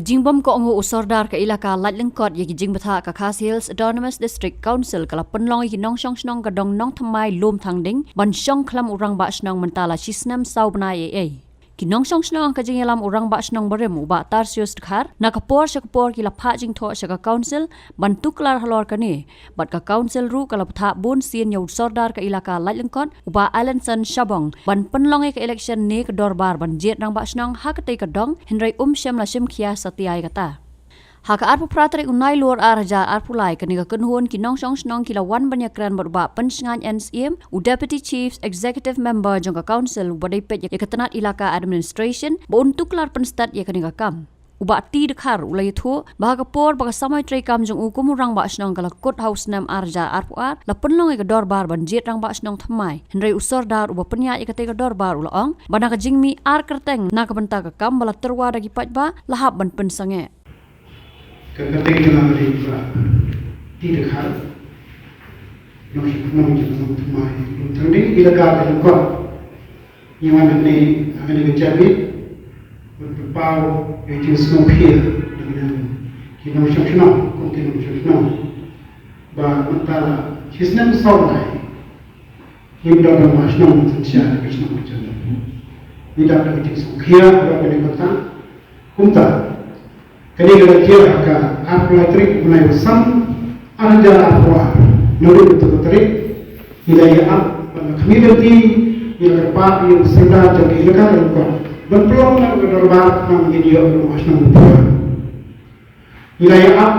Kejingbom ko ongo usordar ka ilaka lat lengkot ye kijing betha ka Khas Hills Autonomous District Council kala penlong ki nong shong snong kadong nong thamai lom thang ding ban shong klam urang ba snong mentala sisnam sau bna ye ki nong shong snong ka jing yalam urang ba snong barem uba tarsius khar na kapor shakapor ki la pha jing tho shaka council ban tuklar halor ka ni bat ka council ru kala betha bon sien ye usordar ka ilaka lat lengkot uba Allenson Shabong ban penlong ka election ni ka dorbar ban jet rang ba snong ha ka te ka dong henry sham la shim khia satiai kata haka arpu pratrik unai luar arja arpulai kaniga kunhun ki nong shong snong kila wan banyakran berba pensngan NCM u deputy chiefs executive member jongka council badai pet ye katanat ilaka administration bon tuklar penstat ye kaniga kam uba ti dekhar ulai thu bahaga por baga samai trai kam jong ukum rang ba snong kala court house nam arja arpuar la penlong ke dorbar ban jet rang ba snong thamai henry usor dar uba penya ye kate ka dorbar ulong bana ka jingmi ar kerteng na ka benta ka kam bala terwa dagi patba lahap ban pensange ketika dalam riba tidak harus nong jeng mai tanding ilaka dalam kor yang mana ni akan dijabit berbau itu semua dengan kinong syakna kontinong syakna ba mentala hisnam saulai himda ba masnong sensia kisnong macam tidak ada itu sukhiya ba kene kata kumta kini kita kira ka arplatrik mulai besar anja arpwa nuri betul-betul hidayah ap community yang berpat yang sedar jadi ilaka lengkap berpeluang nak berderbar nam video masnam pura hidayah ap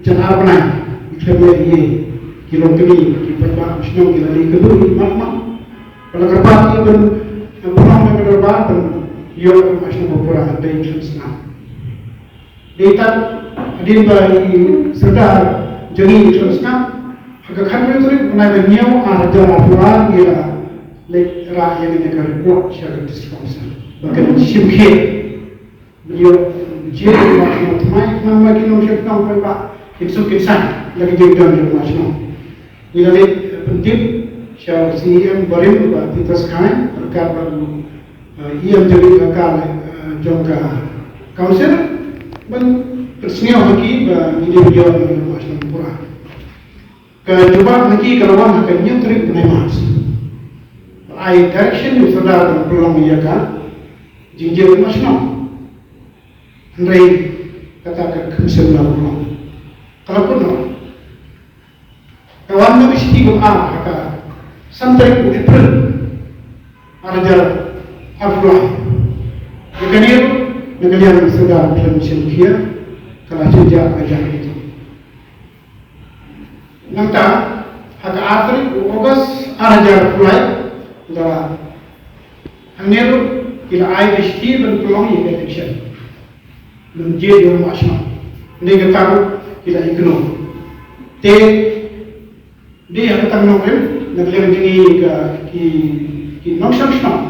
jangan arpna ikhlabnya ini kilo kini kita masnam kita di kedua mak kalau berpat yang berpeluang nak berderbar yo masnam pura ada yang senang data adin bagi sedar jadi teruskan agak kami itu mengenai beliau ada laporan ia lek rakyat negara kuat secara disponsor bagian simple beliau jadi macam nama kita mesti tahu apa itu kisah lagi jadi dalam macam ini lek penting secara CM barim kita sekarang berkat baru ia jadi kakak jangka council ben persniau lagi ini dia macam pura kecoba lagi kalau orang akan nyentrik menemas ai direction yang sudah berpeluang ia kan jinjir macam Andrei katakan kesembilan peluang kalau pun kawan nabi setiap kata sampai April ada Abdullah yang negara sudah berlangsung kia kalau sejak ajar itu. Nanti hak April Ogos ajar mulai dalam hanya kita air mesti berpeluang yang election menjadi macam negara kita ignore. Dia kata mengenai negara ini ki nongshang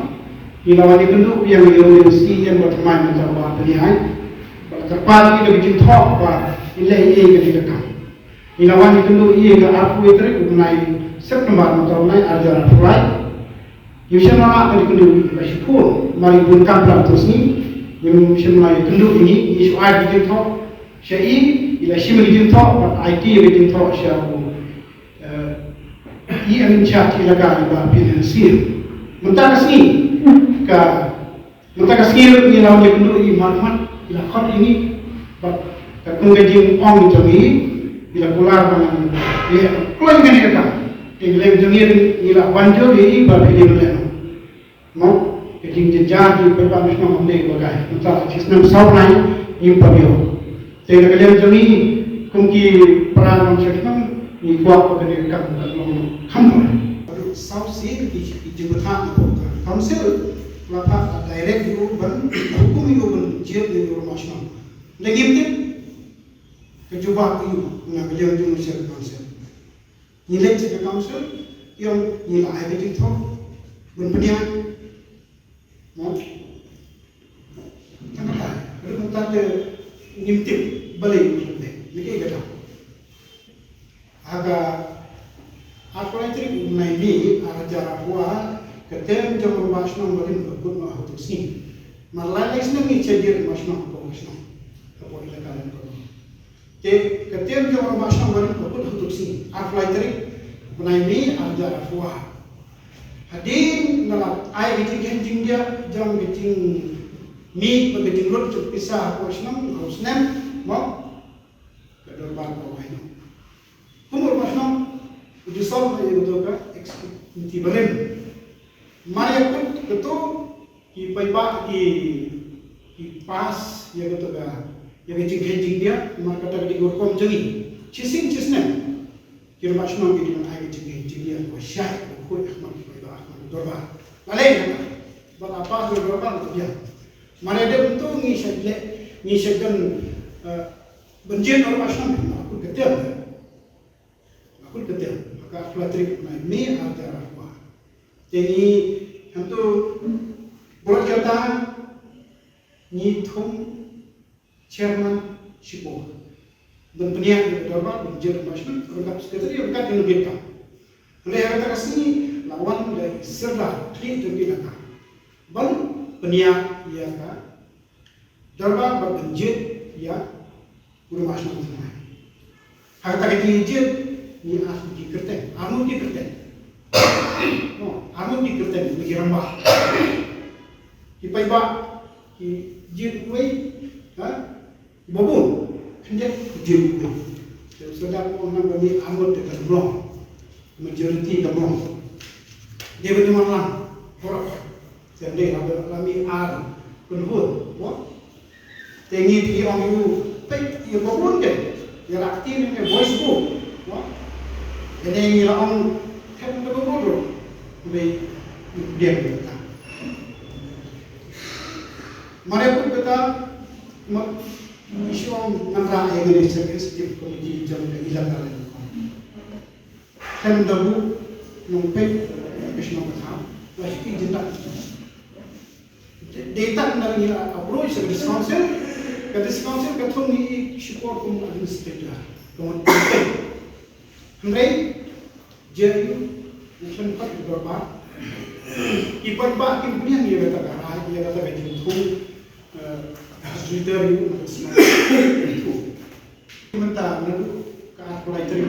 ilawan itu yang universiti yang bermain mencapai penilaian terpadu itu bikin top bah ilai ke kita ilawan itu ia ke aku itu mengenai September mencapai ajaran mulai Yusuf nama itu bersyukur mari pun kampung terus ni yang semua itu ini isu air bikin top syai ila simil bikin top IT bikin top syau ia mencari ilaga iba finansial mentah sini Mentaka skill ni lawan dia kena maklumat bila khot ini kung gajing ong jongi bila kular dengan dia keluar dengan dia kan dia jongi bila wanjo dia ba pilih meleno no gajing jejak di berbagai nama mende bagai mentah sistem saunai imperial dia kalian jongi kung ki peran macam ni kuat pada dia kan kamu South Sea di jembatan council lapa direct urban hukum urban jet di urban nasional legitim kecoba itu nak beliau itu masyarakat council nilai cek council yang nilai ada di top berpenian mau kenapa berbentar ngintip balik ni kata agak apa itu naik ajar buat ketem jom masnong barin berikut mah hotus ni malai sini ni cedir masnong ko masnong kapok ilaka dan kau. Jadi ketian jauh orang masuk orang kapok hutuk sini. Aflai terik menai ni ajar afwa. Hadin nalar ai biting kenjing dia jam biting mi begitu rot pisah wasnam hausnam mau kedor bar kau ini. Kumur wasnam disol ayo tu ka ekspiti beren. Mari aku betul ki paiba ki pas ya tu ka yang kenjing dia maka kata di gorkom jengi cising cisnem kira wasnam di mana ai kenjing dia ko syai ko ahmad paiba ahmad dorba. Lain apa apa dorba tu dia. Mari ada untuk ngisahkan benjin orang Islam aku ketiak, maka pelatih ni ada apa? Jadi untuk buat kata ni thum chairman sipo dan peniak di dalam benjin orang Islam orang sekretari orang yang kita. Oleh kata kasih lawan dari serta klik tu kita. Bal peniak ya ka darba berbenjit ya guru masuk semua. Harta kejit ni asal di kerten, anu di kerten. No, anu di kerten di rambah. Kipai ba ki jit wei, ha? Bobon, hendak jit wei. Sedang orang bagi anggota dekat blok, majoriti dekat blok. Dia bagaimana? Orang jadi ada kami ar kunhur, wah. Tengi di orang itu, baik ia berpun je, ia aktif dengan voice book, wah. Jadi ia orang kan berpun, baik dia berkata. Mereka berkata, isu antara Indonesia setiap komiti jam ilang kali. Kan dabu numpet kesana berham, lagi jendak. Data dari approach dari council, kata council kata ni support kum administrator, kemudian, hendak jadi macam apa berapa, ipan pak kim punya ni kata kan, dia kata kan jadi tu, administrator itu, sementara lalu kalkulator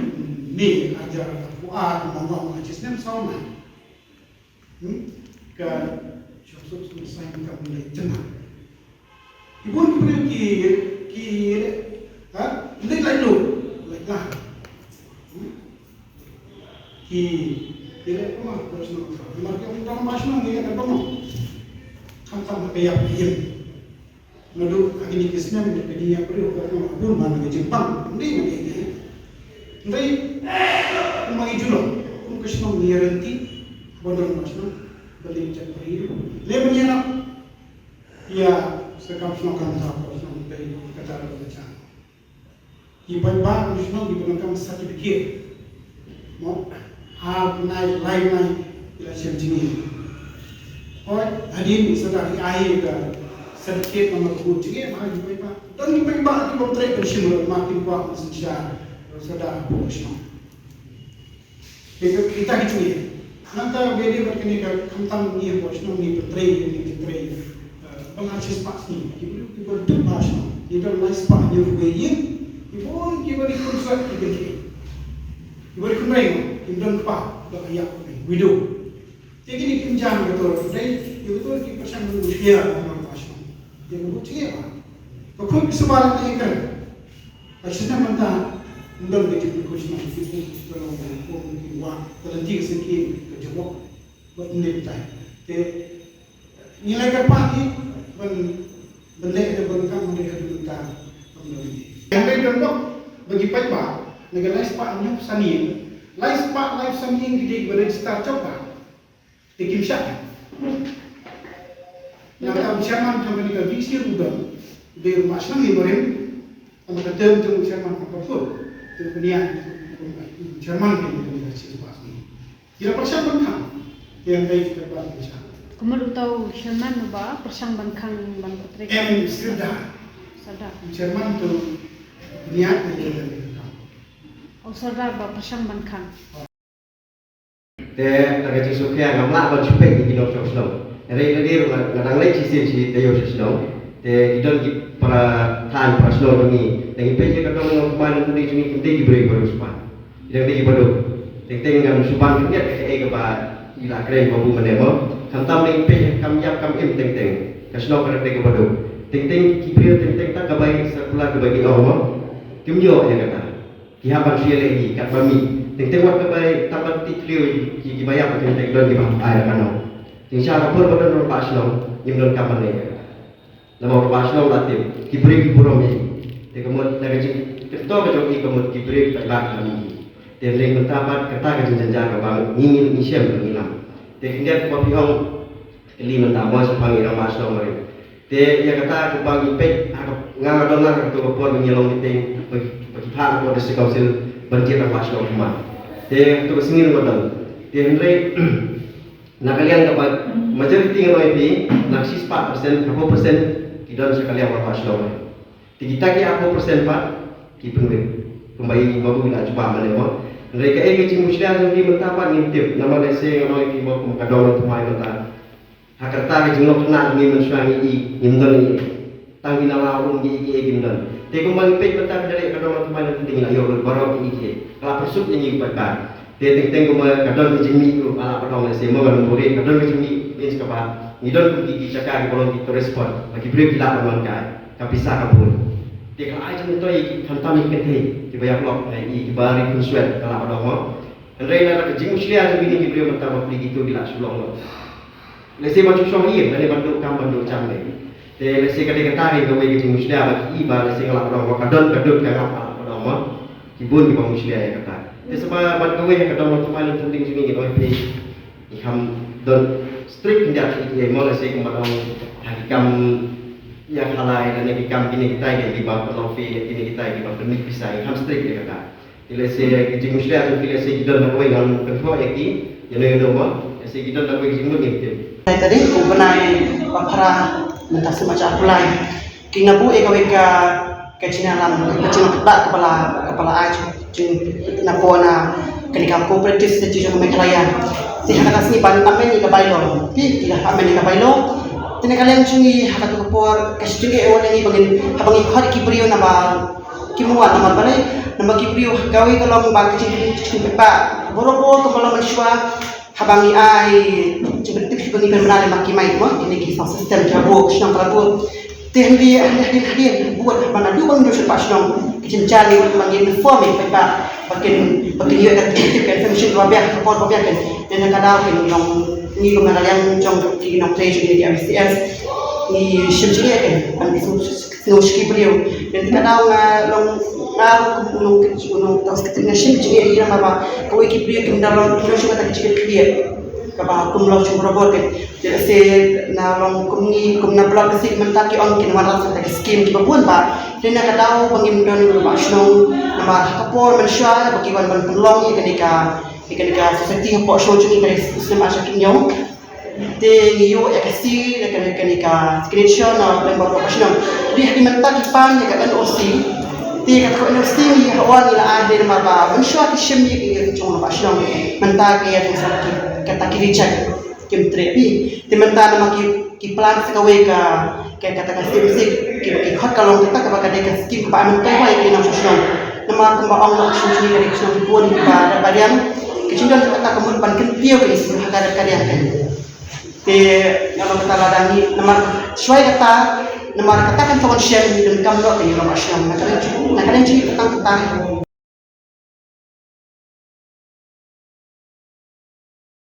ni ajar buat mama macam sama, ke suatu saya bukan mulai jenah. Ibu punya ini lain lu, lain lah. Ini apa? Personal. Mereka dalam bahasa ni apa mau? Kamu kayak ini. Lalu ini kisahnya menjadi dia perlu kerana pun mana Jepang, ini mana ini. Ini mai jual, kisah ni ranti, bodoh bahasa. Beli cakri, lepas ni nak, ya sekarang semua kan tahu, semua dari kata baca. Iban bang semua digunakan sertifikat, mau hal naik lain naik bila sendiri. Oh, hadir sedari air ke sertifikat nomor kucing, maka iban bang, dan iban bang itu kontrak consumer makin bang sejarah sedar semua. Kita gitu ya. Nanti beda berkenaan tentang ni bosno ni bertrai pengacis pas ni kita berbahasa kita lais pak ni rugi ibu kita dikonsult kita dikonsult kita lupa beraya video jadi ni pinjam betul dari betul kita percaya manusia dalam bahasa dia betul apa kau kesebaran ni kan pasal mana undang kita berkuasa kita kalau mungkin wah terhenti sekian jawab buat menilai. Nilai kerpa ni benda ada berkam mereka diminta pembeli. Yang lain contoh bagi paiba negara sepak nyok sanin, lain sepak live sanin gede beregister coba dikim syak. Yang kami chairman company ka visi udang di rumah senang ibarin, kami ketemu dengan chairman apapun, tu penian chairman ni kita Kira persang bangkang yang baik terbaik macam. Kamu tahu Sherman ba persang bangkang bang putri? Sudah. Sadar. Sherman tu niat dia dari kamu. Oh sadar ba persang bangkang. Te lagi cisuke ngamla ba cipek di kilo chok snow. Hari ini dia ngadang lagi cisin ci tayo snow. te idon ki para than paslo ni dengan pe je kadang ngom man tu di sini penting diberi baru supan idang di bodo teng ngam supan ni ke ba ila kren babu menemo hantam ni pe kam yap kam im teng kasno kada te bodo teng kibriu teng tak gabai sakula gabai awma kimyo ya kata ki haban siele ni kat bami teng wat gabai tabat titliu ki bayap teng don di bang air kano insya Allah pur bodo paslo nyimdon kapan ni nama pasno latim kibri kipurom ni te kamut nagaji keto ka joki kamut kibri tak lak kami te leng mentapat kata ka jenjang ka bang ngingin isyam ngilam te kindia ko pihong li mentamo sa pangira pasno mari te ya kata ko bang ipet nganga dona ka to ko ngilong miting bagi pa ko de council banjir ka pasno kuma te to singin modal te hendrai nakalian dapat majority ngai pi naksis 4% 4% idon sekali apa paslo kita ki apa persen pak ki pengen kembali baru nak cuba mana mo mereka cing muslim jadi mentapat ngintip nama lese ngono ki mo kadang tu mai menta hakarta ke jinglo kena ni mensuangi i ngindon ni tangi nama urung ki ngindon te kembali pe menta dari kadang tu mai penting ayo baru ki kalau persuk ini bakar te teng kadang jingmi ku ala kadang lese mo kan buri kadang jingmi ni sekapa ngidon ki cakap kalau kita respon bagi beri gila orang kai kapisa kabul dia kalau aja mentoi hantam ikan teh di banyak blok i bari konsuel kalau ada mo andai nak jing muslia ni beri mentama beli gitu gila sulong lesi macam sohir dari bantu kam bantu cam ni te lesi kadang kata ni gawe jing muslia bagi i bar lesi kalau ada mo kadon kan apa ada mo kibun di bang muslia ya kata te sebab bantu gawe kadang macam mana penting sini kita pi iham don strict tidak mau lesi kemadong hakikam yang halai dan hakikam kini kita yang di bawah novi kini kita yang di bawah permit pisai ham strict dia kata lesi jing muslim atau lesi kita nak buat dengan kontrol yaki yang lain doma lesi kita nak buat jing muslim tadi aku pernah papara mentah semacam apply kina bu eka kecinalan kecina kepala aja jing napona kenika cooperative institution mekalayan si haka sini pan amen ni kabailo pi ila amen ni kabailo tene kalian cungi haka tu por kasi cungi ewan ni bangin habang ikhat kibrio na ba kimuan na balay na magkibrio gawi ko lang ba kasi pa boro ko pala manswa habang ai cibretik bangin permanale makimay mo ini kisah sistem jabo kusang kalabot tehli hadir buat mana dua bang dosa pasong kecincan ni bangin form pa bakin yo kan information babia report babia kan dan kadang kan yang ni ko kalian jong ki notation ni MCS ni shimjia kan andisu noski brio dan kadang long na nung tas ketinggalan shimjia ira mama ko ki brio kim dalon no shuka tak chikit dia kaba kum lo chum robot kan jadi na long kum na blog sik mentaki on kin wala sa scheme ki babun ba dan kadang pangim don ko ba shnong nama kapor manusia bagi wan penlong ketika society hapo show chung dari sistem asal kinyong te niyo ekasi kenika screenshot na lembar profesional di hadi mentak ipan ya kan OC te kat ko NOC ni hawan ila ade nama ba manusia ki shemi ki chung na pasyon mentak ya chung sakit kata ki richard kim trepi te mentak nama ki plan sa kawe ka kata sistem ki hot kalong kita ka ka skim pa mentak wa ki na sosyon nama kembang Allah suci dari suci pun pada badan kecintaan kata kemun pan kentio ke isi hakar karya kan te kalau kita ladani nama sesuai kata nama katakan kawan share dan kamlo ke nama asyam nak kalian cuci tentang